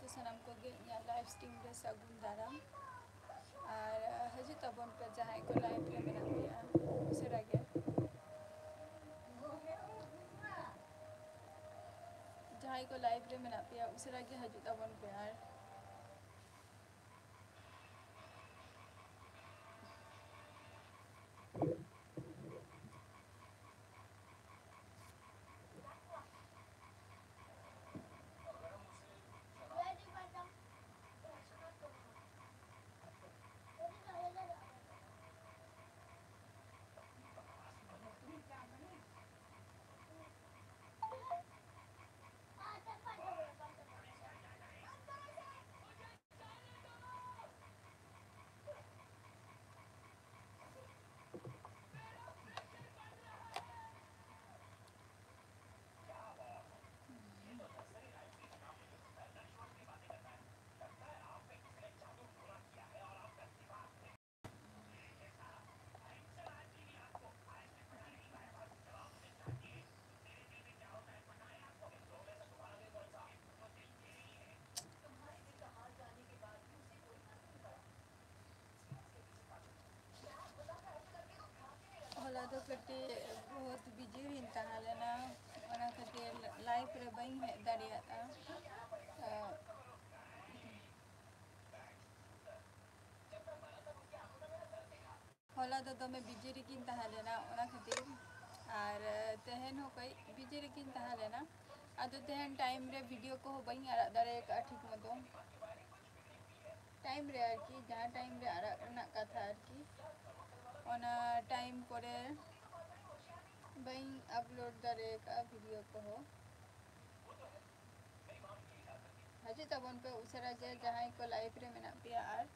सानाम को live stream रे सागुन दाराम और हजू तबन पे जहाँ को लाइव रे मेना पिया उसेरा गे जहाँ को लाइव रे मेना पिया उसेरा गे हजू तबन पे और होला तो कटे बहुत बिजी रही लेना कटे लाइफ रे बई है दाड़िया होला तो दमे बिजी रिकिन लेना खातिर और तेहन हो कई बिजी रिकिन लेना आदो तेहन टाइम रे वीडियो को हो बई आरा दारे का ठीक मतो टाइम रे आरकी जहाँ टाइम रे आरा ना कथा आरकी ओना टाइम करे बई अपलोड दारे का वीडियो को हो हजे तबन पे उसरा जे जहाँ को लाइव रे मेना पिया आर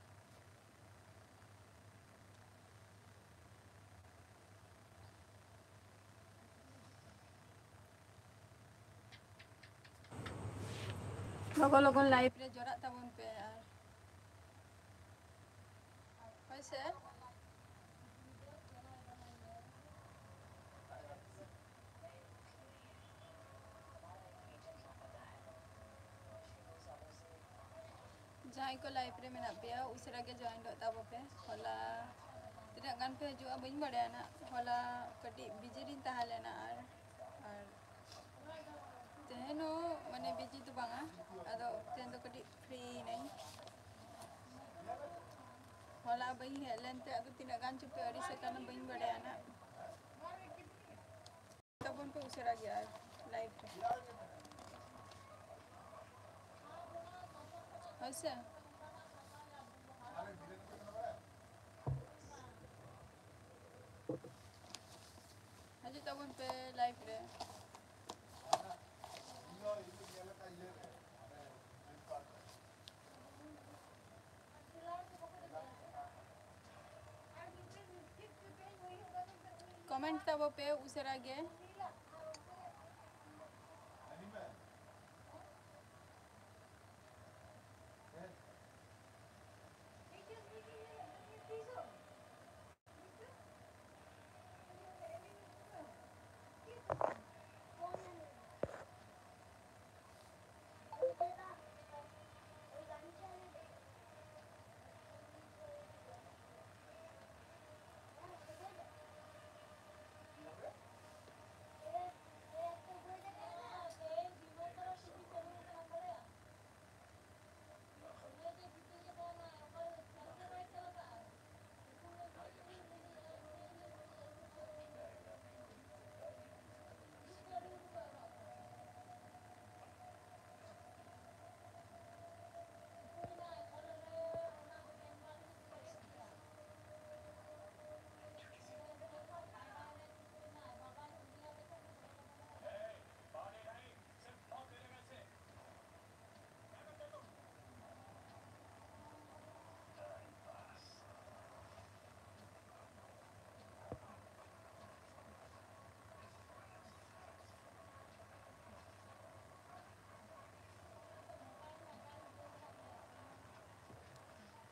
लोगों लाइव रे जोरा तबन पे यार वैसे जहाँ को लाइव रे मेना पिया उसरा के जॉइन होता पे होला तना गान पे जो बई बड़ा ना होला कटी बिजी दिन तहा लेना और तेहनो माने बिजी तो बांगा आदो तेन तो कटी फ्री नहीं होला बई है लेनते आदो तना गान चुपे अड़ी से तना बई बड़ा ना तबन पे उसरा गया लाइव पे वैसे हजे तबन पे लाइव रे कमेंट तब पे उसरा गे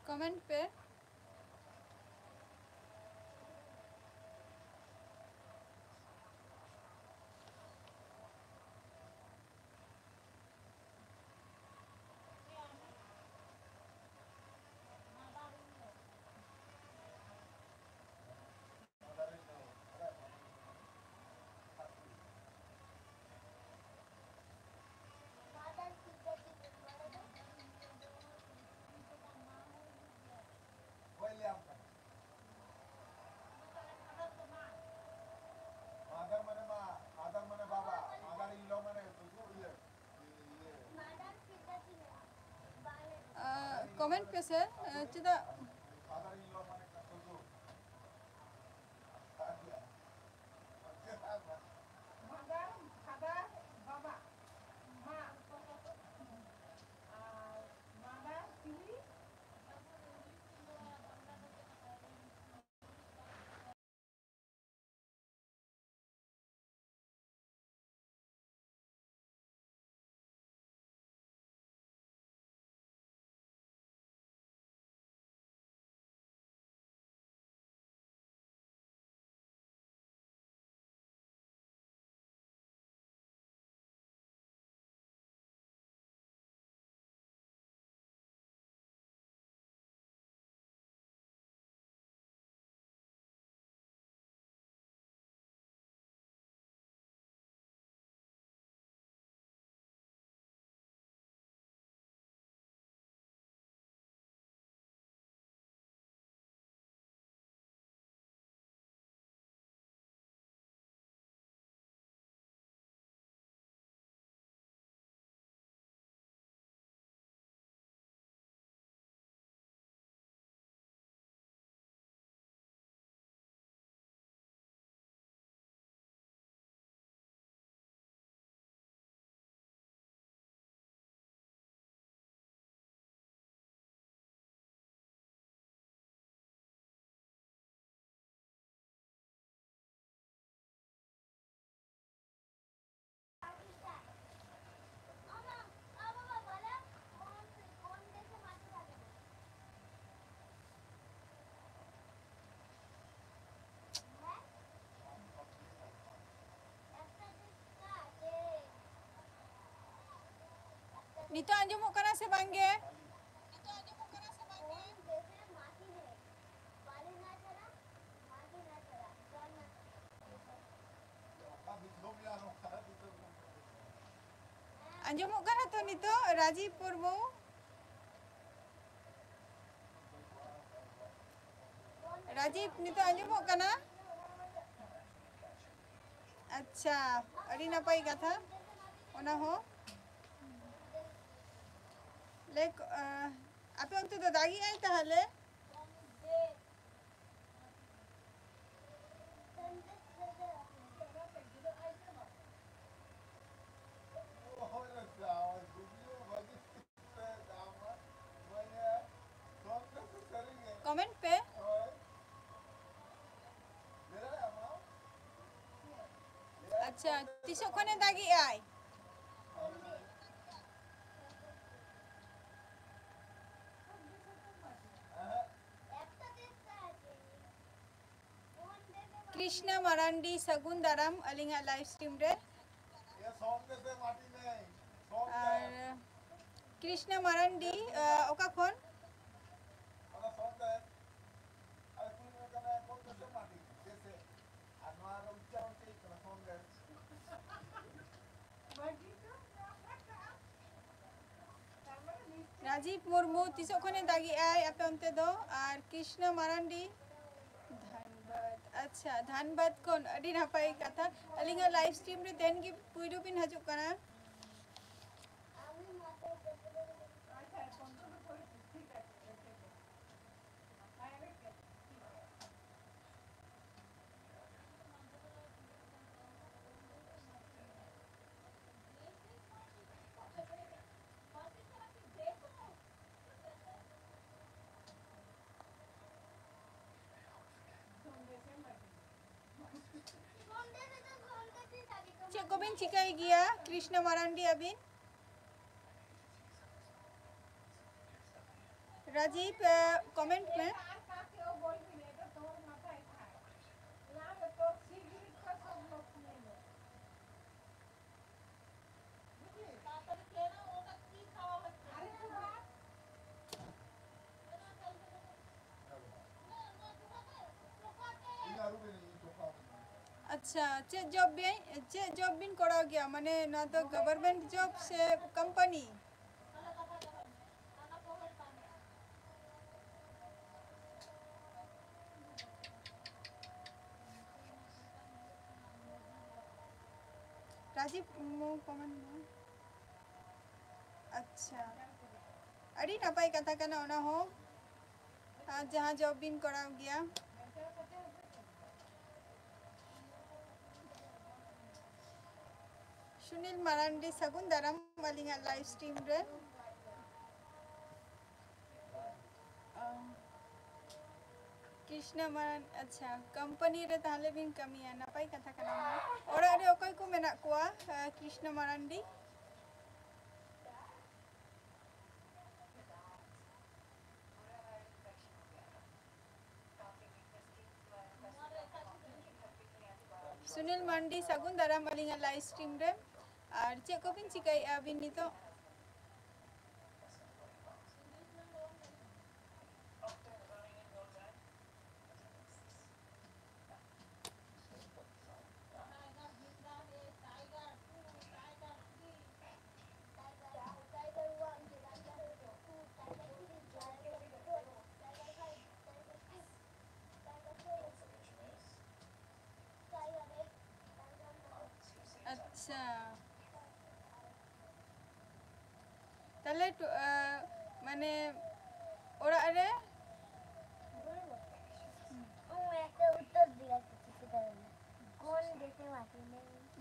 कमेंट पे से चेदा नितो आंजमोग कना से बांगे आंजमोग कना तो नितो राजीव मुर्मू राजीव नितो आंजमोग कना अच्छा अड़ी नपाई कथा ओना हो लेक आपे अंत तो दागी आई ताहले कमेंट पे अच्छा तिसो खने दागी आई कृष्णा मारांडी सगुन दाराम अलिंगा लाइव स्ट्रीम रे और कृष्णा मारांडी ओका खोन राजीव मुर्मू तिसो खने दागी आई आपे अंते दो और कृष्णा मारांडी धनबाद अच्छा धनबाद कोन अड़ी नपाई कथा अलिंगा लाइव स्ट्रीम रे देन की पुइरो पिन हजु कना चेक को बिन चिकाई गया कृष्णा मारांडी अबिन राजीव कमेंट में अच्छा चे जॉब बिन करा गया माने ना तो गवर्नमेंट जॉब से कंपनी राजीव कमेंट अच्छा अड़ी नपाई कथा कना ओना हो जहाँ जॉब बिन कराव गया सुनील मारांडी सगुन दाराम अलिंगा लाइव स्ट्रीम रे कृष्ण मारान अच्छा कंपनी रे ताले बिन कमिया नापाई कथा कना ओरा रे ओकय को मेना कोआ कृष्ण मारांडी सुनील मांडी सगुन दाराम अलिंगा लाइव स्ट्रीम रे और चे को बिन चिकाई अबिन नितो अच्छा ताले माने ओरा रे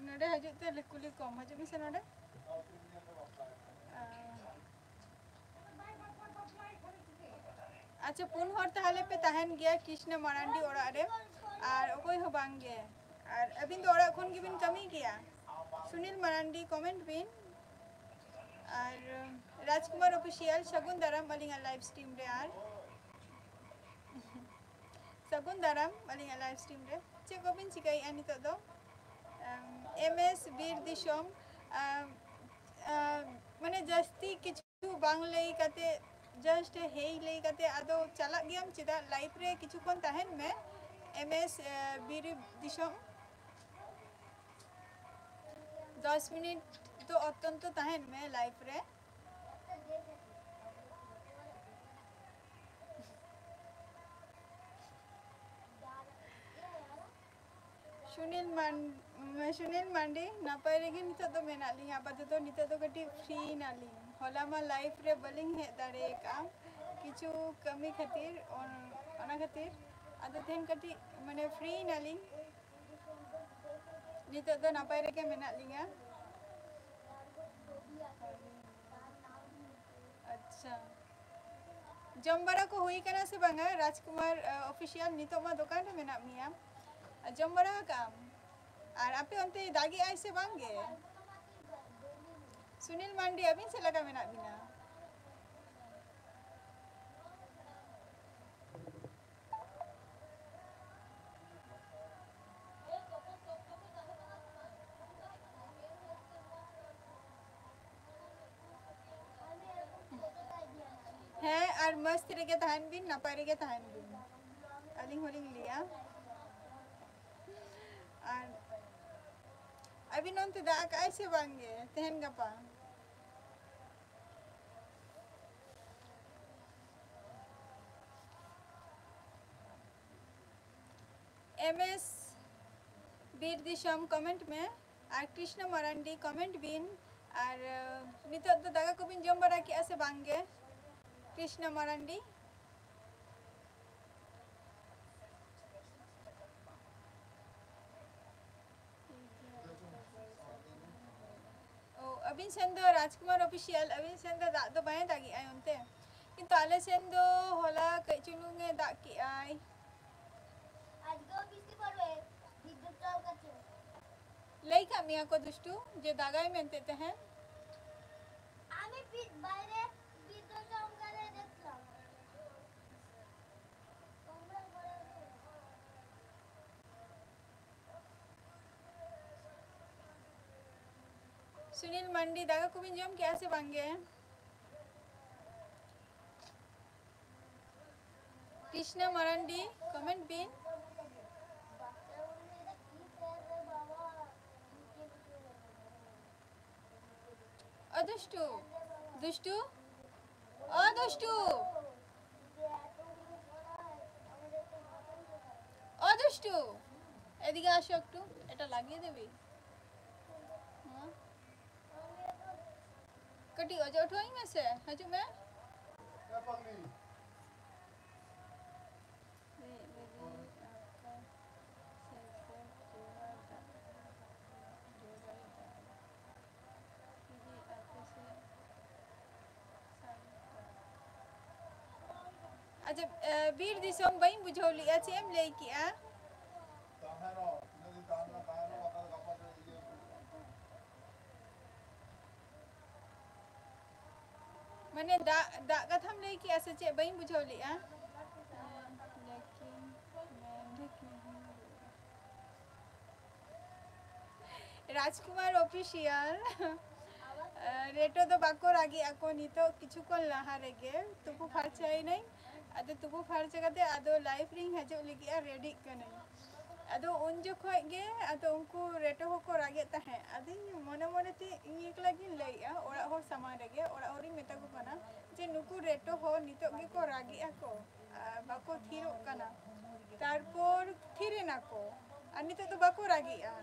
नोडे हजु ते लेकुली कम हजु मिसे नोडे अच्छा पुन हर ताले पे तहन गया कृष्ण मारांडी ओरा रे और ओकोय हो बांगे और अबिन तो ओरा कोन गिबिन कमी गया सुनील मारांडी कमेंट बिन और राजकुमार ऑफिशियल सगुन दाराम अलिंगा लाइव स्ट्रीम रे और सगुन दाराम अलिंगा लाइव स्ट्रीम रे चे को बिन चिकाई आनी तो दो एमएस वीर दिशम माने जस्ती किछु बांग लई कते जस्ट हेई लई कते आदो चला गियम चिदा लाइव रे किछु कोन तहन में एमएस वीर दिशम 10 मिनट तो अत्यंत तहन में लाइव रे सुनील मांडी नापाय रेगे नितो तो मेना लिंग आपाततो नितो तो कटी फ्री नाली होला मा लाइव रे बलिंग हे दाड़े का किछु कमी खातिर ओना खातिर आदो तेन कटी माने फ्री नाली नितो तो नापाय रेगे मेना लिंगा अच्छा जमबरा को हुई कना से बांगा राजकुमार ऑफिशियल नितो मा दुकान रे मेना मिया जमबरा काम और आपे अंते दागी आई से बांगे सुनील मांडी अभी से लगा मेना बिना है और मस्त रेगे तहन बिन नापाय रेगे तहन बिन अलिंग होलिंग लिया और अभी नोन तो दाग ऐसे बांगे तहन गपा एमएस वीर दिशम कमेंट में और कृष्ण मारांडी कमेंट बिन और नितो तो दागा को बिन जमबरा की ऐसे बांगे कृष्ण मारांडी अबिन सेंदो राजकुमार ऑफिशियल अबिन सेंदो दा तो बाय दागी आय उनते किंतु आले सेंदो होला कचुलुंगे दा की आय आज गो बिस्ती पड़वे विद्युत चाल कचे लई का मिया को दुष्टू जे दागाय मेनते ते हैं आमी फिर बाहरे विद्युत चाल करे देखलाम सुनील मंडी दागा को बिन जम कैसे बांगे कृष्ण मारांडी कमेंट बिन अदुष्टू दुष्टू अदुष्टू अदुष्टू एदिके आसो एकटू এটা লাগিয়ে দেবি कटी अजो उठोई में से हजू में ᱟᱪᱪᱷᱟ ᱵᱤᱨ ᱫᱤᱥᱚᱢ ᱵᱟᱹᱧ ᱵᱩᱡᱷᱟᱹᱣ ᱞᱮᱜᱼᱟ ᱪᱮᱫ ᱮᱢ ᱞᱟᱹᱭ ᱠᱮᱜᱼᱟ? माने दाग कथाम लई किया से चे बई बुझाव लिया लेकिन मेंढक नहीं राजकुमार ऑफिशियल रेटो तो बाको रागी आको नितो किछु कोन लाहा रेगे तुपु फारचाई नहीं आदो तुपु फारचा कते आदो लाइफ रिंग हजो लगिया रेडी कने आदो उन जोखोय गे आदो उनको रेटो को रागे ताहे आदि मने मने ती एक लगी लइया ओरा हो सामान रेगे ओरा ओरी मेता को कना जे नुकु रेटो हो नितो गे को रागी आको बाको थीरो कना तारपोर थीरे नाको आ नितो तो बाको रागी आ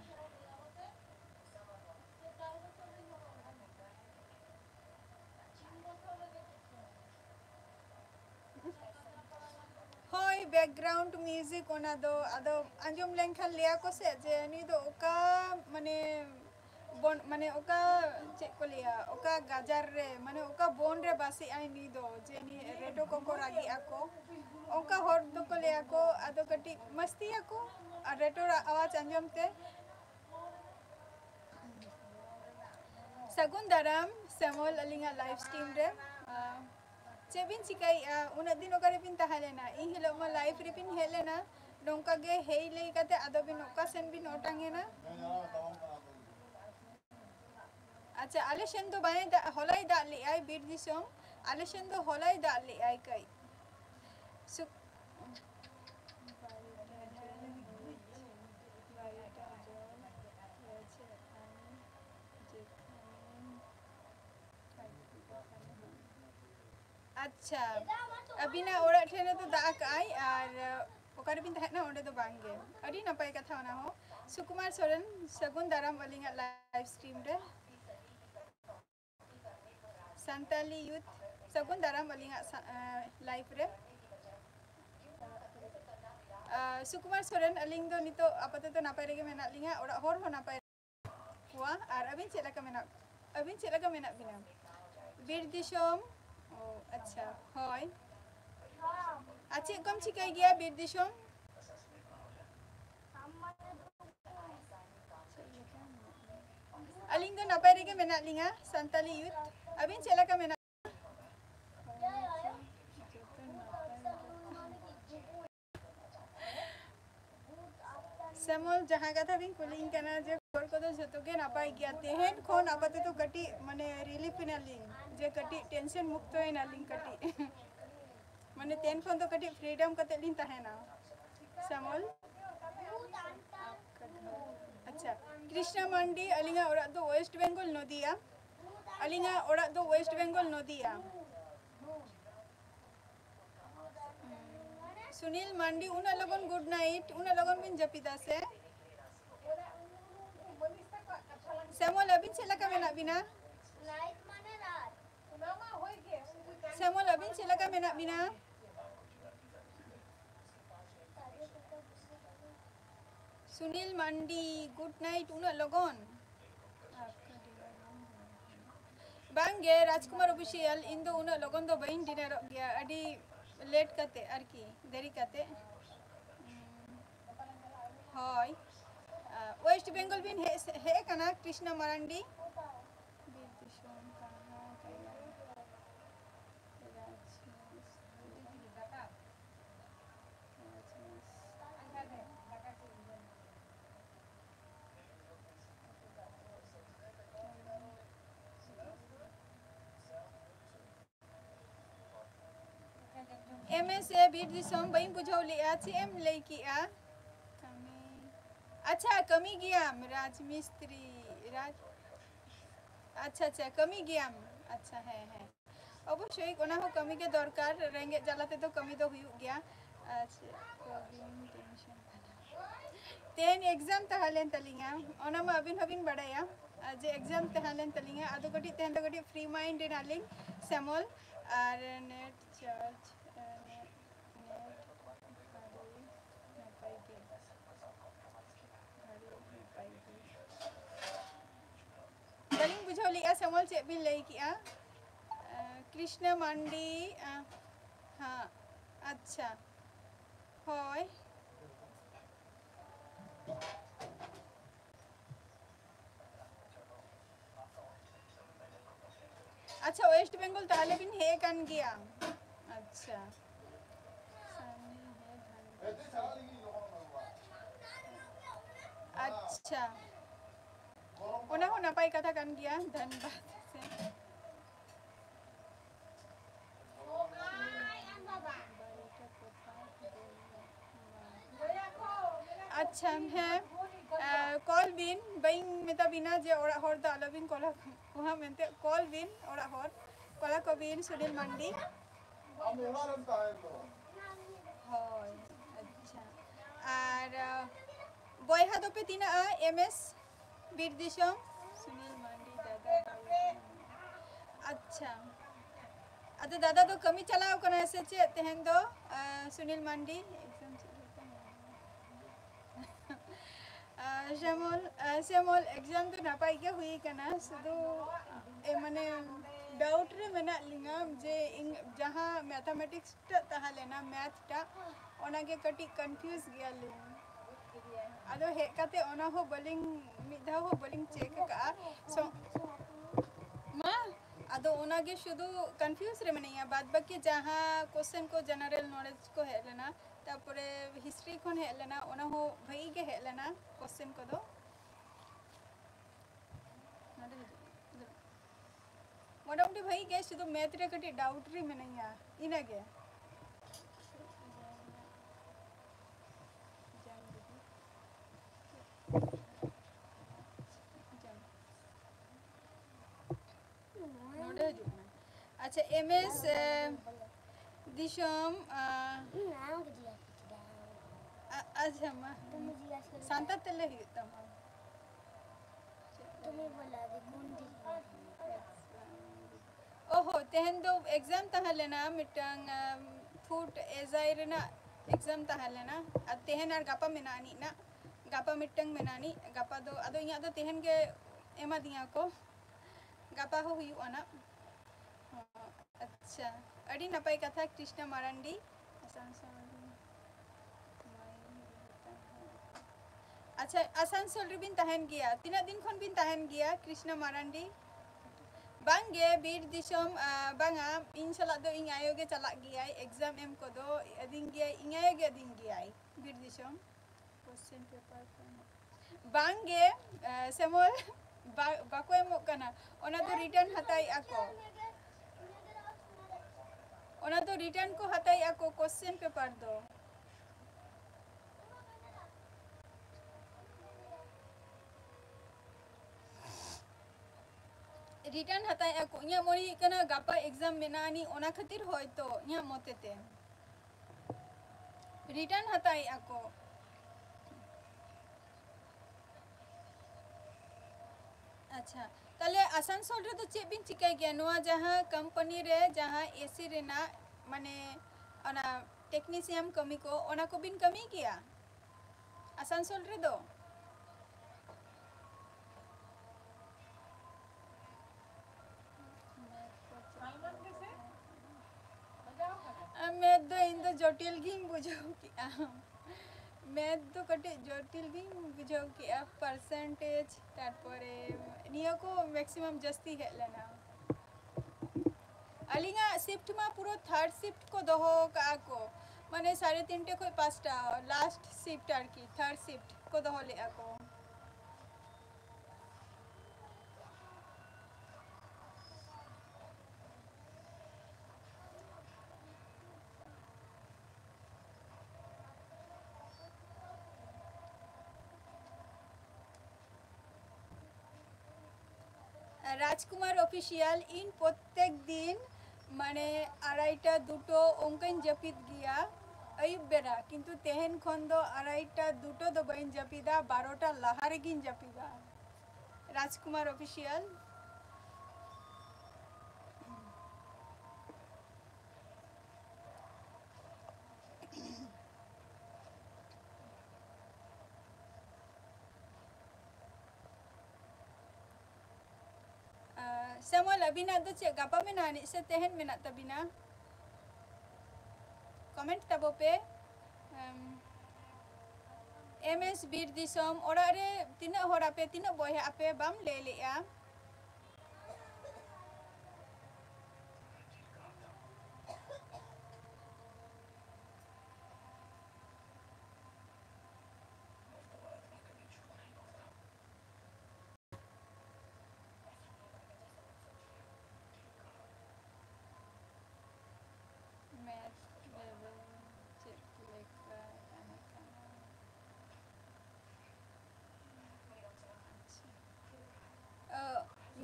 होय बैकग्राउंड म्यूजिक ओना दो आदो अंजुम लेंखान लिया को से जे नि दो ओका माने बन माने ओका चे को लिया ओका गाजार रे माने ओका बोन रे बासी आई नि दो जे नि रेटो को रागी आको ओका हर दो को लिया को आदो कटी मस्ती आको आ रेटो आवाज अंजुम ते सगुन दाराम सेमोल अलिंगा लाइव स्ट्रीम रे चेबिन चिकाई उन दिन ओकारे पिन ताहालेना इन हिलो म लाइव रे पिन हेलेना नोंका गे हेई लेई कते आदो बिन ओका सेन बिन ओटांगेना अच्छा आले सेन तो बाय हलाई दा ले आई बीर दिसोम आले सेन तो हलाई दा ले आई कई सु अच्छा अभी ना ओरा ठेने तो दाक आई और ओकर बिन तहना ओंडे तो बांगे अडी नपाय कथा ना हो सुकुमार सोरेन सगुन दाराम अलिंगा लाइव स्ट्रीम रे संताली यूथ सगुन दाराम अलिंगा लाइव रे सुकुमार सोरेन अलिंग दो नितो आपातत तो नापाय रेगे मेना लिंगा ओरा होर हो नापाय हुआ और अबिन चेलाका मेना बिना बीर दिसोम ओ अच्छा होय अच्छे कम चिकाई गया बीर दिसोम अलिंग दो नापाय रेगे मेना लिंगा संताली यूथ अबिन चेलाका मेना सेमोल जहाँ कथा बिन कुलिंग कना जे खोर को तो जतो के नापाय गया तेहेन खोन आपाते तो कटी माने रिलीफ ना लिंग जे कटी टेंशन मुक्त होय ना लिंग कटी माने तेन खोन तो कटी फ्रीडम कते लिंग ताहेना सेमोल अच्छा कृष्णा मंडी अलिंगा ओरा तो वेस्ट बेंगल नदिया अलिंगा ओरा तो वेस्ट बेंगल नदिया सुनील मंडी उना लगन गुड नाइट उना लगन बिन जपिदा से सेमोल अबिन चेलाका मेना बिना नाइट माने रात उनामा होय गे सेमोल अबिन चेलाका मेना बिना सुनील मंडी गुड नाइट उना लगन बांगे राजकुमार ऑफिशियल इंदो उना लगन दो बइन डिनर गया अडी लेट कते आरकी देरी कते होय वेस्ट बेंगल बिन हे कना कृष्णा मरांडी एमएसए बीर दिसोम बई बुझाव लिया ची एम लई किया कमी अच्छा कमी गया राज मिस्त्री राज अच्छा कमी गया अच्छा है अवश्य कोना हो कमी के दरकार रेंगे जलाते तो कमी तो हुई गया अच्छा तेन एग्जाम तहालेन तलिंगा ओना मा अबिन हबिन बड़ाया जे एग्जाम तहालेन तलिंगा आदो कटी तेन तो कटी फ्री माइंड नालिंग सेमोल और नेट चार्ज तलिंग बुझाव लिया सेमोल चे बिन लई किया कृष्ण मंडी हाँ अच्छा होय अच्छा वेस्ट बेंगल ताहले बिन हे कान गया अच्छा अच्छा ओना हो नापाई कथा कान गया धन्यवाद से अच्छा है कॉल बिन बइन मेता बिना जे ओरा हर दा आलोबिन कोला वहाँ मेंते कॉल बिन ओरा हर कोला को बिन सुनील मंडी होय अच्छा আর বয়হা দপে তিনা এমএস বীর দিশম সুনীল মান্ডি দাদা अच्छा अदो दादा तो कमी चलाओ कना से चे तेहन दो सुनील मांडी एग्जाम श्यामल श्यामल एग्जाम तो नापाई के हुई कना सुदु ए माने डाउट रे मेना लिंगा जे जहां मैथमेटिक्स तहा लेना मैथ टा ओना के कटी कंफ्यूज गया ले अदो हे काते ओना हो बलिंग मिधा हो बलिंग चेक का सो मा अदो ओना के शुद्ध कंफ्यूज रे मने बाद बाकी जहां क्वेश्चन को जनरल नॉलेज को हे लेना तापरे हिस्ट्री कोन हे लेना ओना हो भई के हे लेना क्वेश्चन को दो मोटामुटी भई के शुद्ध मैथ रे कटी डाउट रे मने इना के अच्छा एमएस दिशम अच्छा मा सांता तेले ही तम तुम्हें बोला दे कौन दी ओहो तेहन दो एग्जाम तहा लेना मिटंग फूड एजाइर ना एग्जाम तहा लेना तेहन आर गापा मेनानी ना गापा मिटंग मेनानी गापा दो अदो इया दो तेहन के एमा दिया को गापा हो हुई आना अच्छा अड़ी नपाई कथा कृष्णा मारंडी अच्छा आसानसोल रे बिन तहन गया तीना दिन खन बिन तहन गया कृष्णा मारंडी बांगे बीर दिसम बांगा इन सला दो इन आयो के चला गया एग्जाम एम को दो अदिन गया इन आयो के दिन गया बीर दिसम क्वेश्चन पेपर बांगे सेमोल बाको एमो कना ओना तो रिटर्न हताई ako ओना तो रिटर्न को हताई ako क्वेश्चन पेपर दो रिटर्न हताई ako इया मोरी कना गापा एग्जाम मेनानी ओना खातिर होय तो इया मोतेते रिटर्न हताई ako अच्छा ताले आसानसोल रे तो चे बिन चिकाई गया नोआ जहां कंपनी रे जहां एसी रेना माने ओना टेक्नीशियन कमी को ओना को बिन कमी किया आसानसोल रे दो मैं दो इन दो जटिल गिंग बुझाऊ किया मैथ तो कटे जटिल गिंग बुझाऊ किया परसेंटेज तारपरे निया को मैक्सिमम जस्ती है लेना अलिंगा शिफ्ट मा पूरा थर्ड शिफ्ट को दोहो का को माने 3:30 कोई 5टा लास्ट शिफ्ट आर की थर्ड शिफ्ट को दोहो ले आको राजकुमार ऑफिशियल इन प्रत्येक दिन माने आराइटा दुटो अंकन जपित गया अयुब बेरा किंतु तेहन खन दो आराइटा दुटो दो बइन जपिदा 12टा लहारे गिन जपिदा राजकुमार official Semua lah bina tu cek gapa mina ni setehan mina ta bina comment तबो पे MS बीर दिसम ओड़ा रे तीना होड़ा पे तीना बोहे आपे बाम ले लिया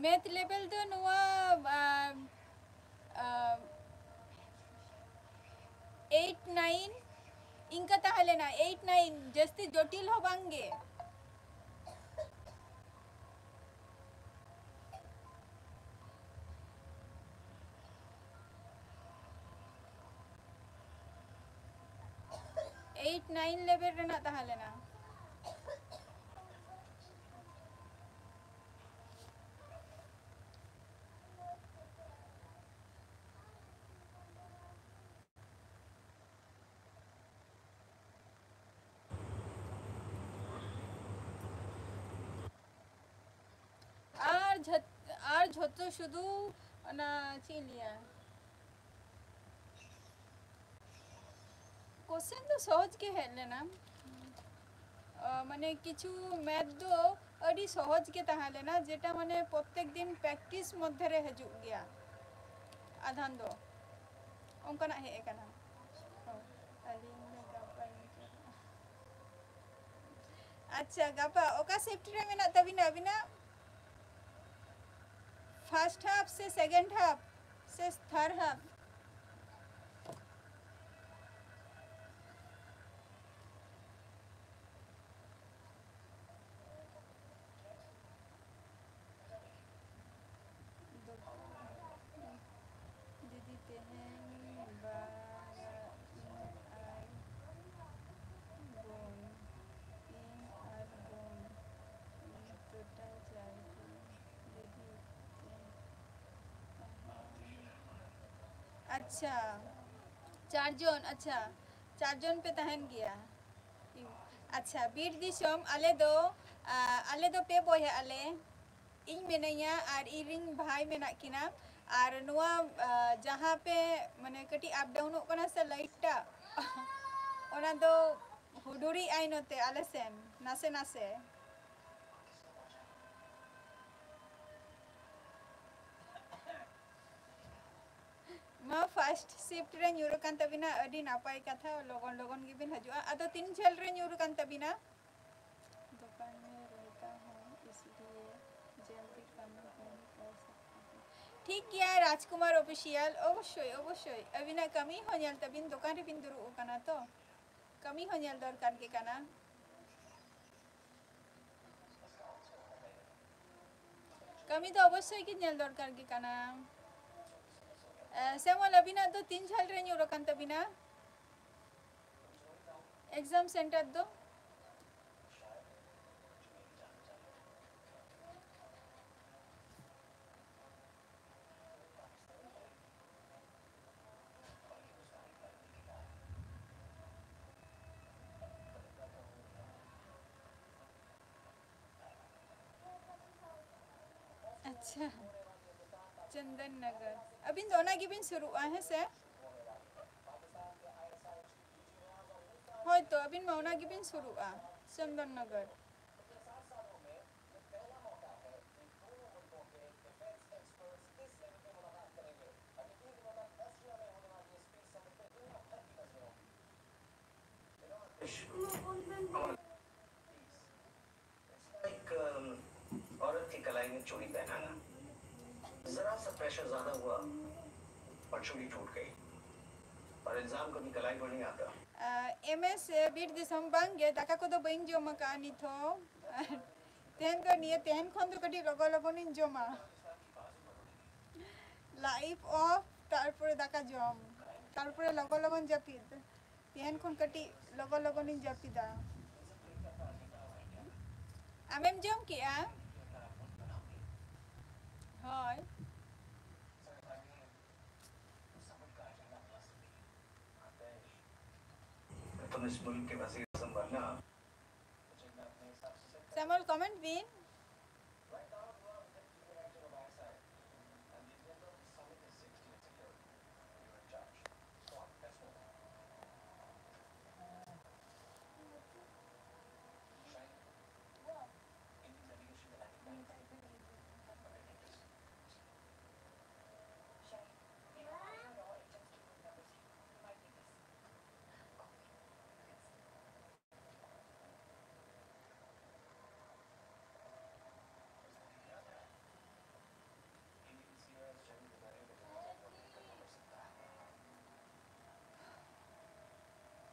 मैथ लेवल दो नुआ 8 9 इनका ताहलेना 8 9 जस्ती जटिल हो बांगे 8 9 लेवल रेना ताहलेना আর যত শুধু না চিলিয়া क्वेश्चन तो सहज के है लेना माने किछु मैथ दो अड़ी सहज के ताहा लेना जेटा माने प्रत्येक दिन प्रैक्टिस मध्य रे हजू गया आधान दो ओंकना हे एकना अच्छा गापा ओका शिफ्ट रे मेना तबिना अबिना फर्स्ट हाफ से सेकंड हाफ से थर्ड हाफ दीदी तेहन अच्छा 4 जन अच्छा 4 जन पे तहन गया अच्छा बीर दिसम आले दो पे बोहे आले इन मेनैया और इरिंग भाई मेना किना और नुआ जहाँ पे माने कटी अप डाउन ओकना से लाइटटा ओना दो हुडुरी आइनोते आले सेन नासे नासे मा फर्स्ट शिफ्ट रे न्यूरो कान तबिना अडी नापाय कथा लोगन लोगन गिबिन हजुआ अदो 3 झल रे न्यूरो कान तबिना दुकान में रहता हूं इसलिए जल्दी करना कर सकता हूं ठीक किया राजकुमार ऑफिशियल अवश्य अबिना कमी होनियल तबिन दुकान रे बिन दुरु काना तो कमी होनियल दरकार के काना कमी तो अवश्य कि नेल दरकार के काना सेमोल अबिना तो 3 साल रे न्यूरो कान तबिना एग्जाम सेंटर दो अच्छा चंदन नगर अबिन दोना गिबिन शुरू है से होय तो अबिन मौना गिबिन शुरू चंदन नगर औरत की कलाई में चूड़ी पहनाना जरा सा प्रेशर ज्यादा हुआ और चूड़ी टूट गई और इल्जाम कभी कलाई पर नहीं आता MS बीर दिसम बांगे दाका को तो बइन जोमा का निथो तेहन तो निये तेहन खन तो कटी लगो लगो निन जोमा लाइफ ऑफ तारपुरे दाका जोम तारपुरे लगो लगो जपिद तेहन खन कटी लगो लगो निन जपिदा आमेम जोम किया हाय हम इस मुल्क के वज़ीर आज़म बनना। Samuel, comment bin.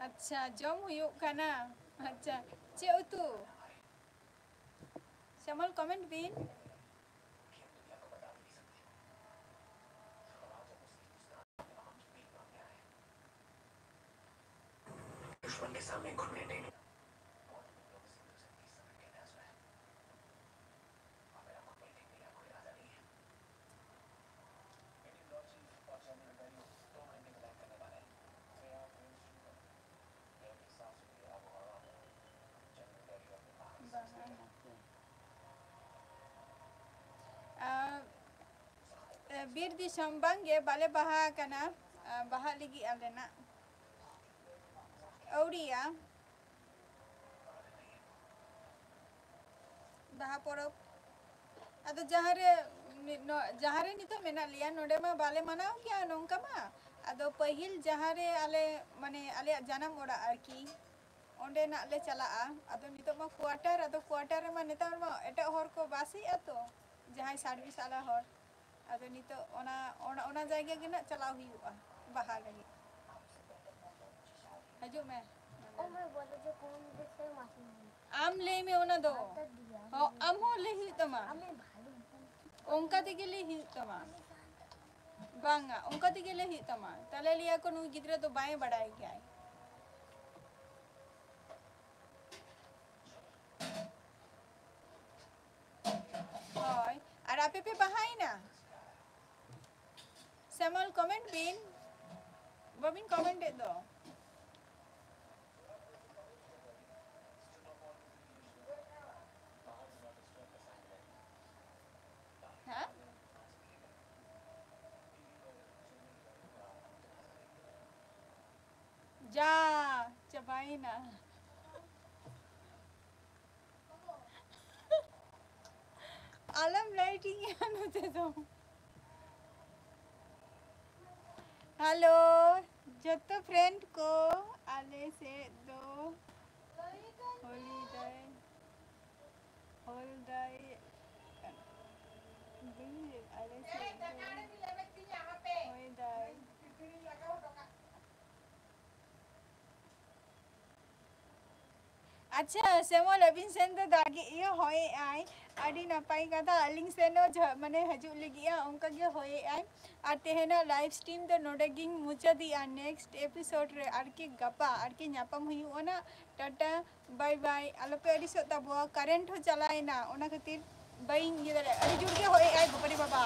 अच्छा जम हुयुक kana. अच्छा चे उतु. Samuel, comment bin. दुश्मन के सामने घुटने take Bir di Sambang ge bale baha kana. Baha lagi alena. Auria. Baha porop. Ado jahare nito mena liya node ma bale manao kya nongka ma. Ado pahil jahare ale mane ale janam ora arki. Onde nak le chalaa. Ado nito ma quarter ma netar ma eta hor ko basi ato. Jahai service ala hor. Ado nito ona jayga ge nak chala huyuga baha lagi. Hajuk me. ओ मैं बोले जो कौन से मासी Am le me ona do. हो am हो ले hi tama. हमें भालू Ongka tige le hi tama. Banga ongka tige le hi tama. Tale liya ko nu gidra to baएं बढ़ाए क्या है. होय और आपे पे बहाई ना. Samuel, comment bin. Bobin comment दे दो. हाँ? जा चबाई ना. आलम लाइटिंग यान होते तो. हेलो जत्तो फ्रेंड को आले से दो हॉलीडे आले से अच्छा सेमोल अबिन सेन तो दागी ये होए आई आदि नपाई कथा अलिंग सेनो माने हजू लगिया उनका के होए आई और तेहेना लाइव स्ट्रीम तो नोडेगिंग मुचा दिया नेक्स्ट एपिसोड रे आरकी गपा आरकी न्यापम हुयुना टाटा बाय बाय आलोपे अडी सोता बो करेंट हो चलाइना ओना खातिर बाइंग गिदरे अडी जुड़ के होए आई बपरी बाबा